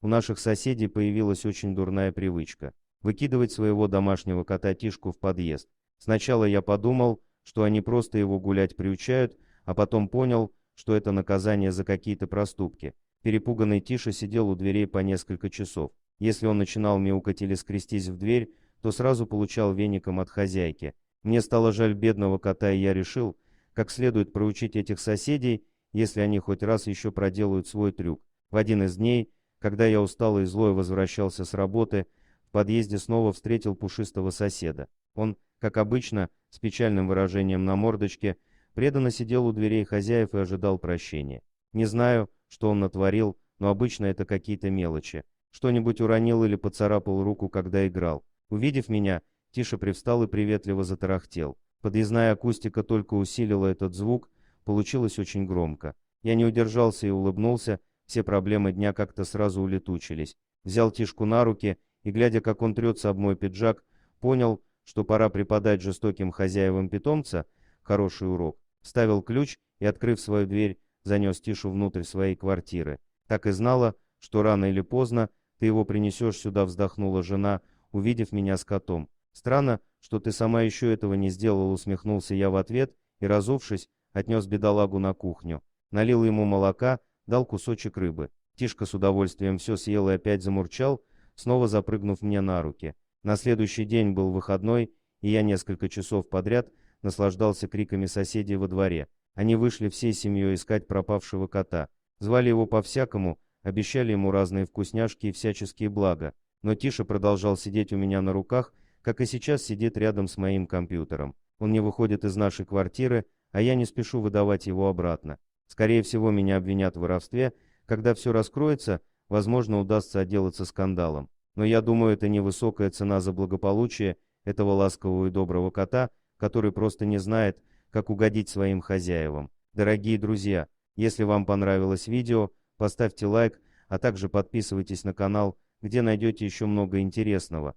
У наших соседей появилась очень дурная привычка – выкидывать своего домашнего кота Тишку в подъезд. Сначала я подумал, что они просто его гулять приучают, а потом понял, что это наказание за какие-то проступки. Перепуганный Тиша сидел у дверей по несколько часов. Если он начинал мяукать или скрестись в дверь, то сразу получал веником от хозяйки. Мне стало жаль бедного кота, и я решил, как следует проучить этих соседей, если они хоть раз еще проделают свой трюк. В один из дней, когда я усталый и злой возвращался с работы, в подъезде снова встретил пушистого соседа. Он, как обычно, с печальным выражением на мордочке, преданно сидел у дверей хозяев и ожидал прощения. Не знаю, что он натворил, но обычно это какие-то мелочи. Что-нибудь уронил или поцарапал руку, когда играл. Увидев меня, Тиша привстал и приветливо затарахтел. Подъездная акустика только усилила этот звук, получилось очень громко. Я не удержался и улыбнулся, все проблемы дня как-то сразу улетучились. Взял Тишку на руки и, глядя, как он трется об мой пиджак, понял, что пора преподать жестоким хозяевам питомца хороший урок. Вставил ключ и, открыв свою дверь, занес Тишу внутрь своей квартиры. Так и знала, что рано или поздно ты его принесешь сюда, вздохнула жена, увидев меня с котом. Странно, что ты сама еще этого не сделала, усмехнулся я в ответ и, разувшись, отнес бедолагу на кухню. Налил ему молока, дал кусочек рыбы. Тишка с удовольствием все съел и опять замурчал, снова запрыгнув мне на руки. На следующий день был выходной, и я несколько часов подряд наслаждался криками соседей во дворе. Они вышли всей семьей искать пропавшего кота. Звали его по-всякому, обещали ему разные вкусняшки и всяческие блага. Но Тиша продолжал сидеть у меня на руках, как и сейчас сидит рядом с моим компьютером. Он не выходит из нашей квартиры, а я не спешу выдавать его обратно. Скорее всего, меня обвинят в воровстве. Когда все раскроется, возможно, удастся отделаться скандалом. Но я думаю, это невысокая цена за благополучие этого ласкового и доброго кота, который просто не знает, как угодить своим хозяевам. Дорогие друзья, если вам понравилось видео, поставьте лайк, а также подписывайтесь на канал, где найдете еще много интересного.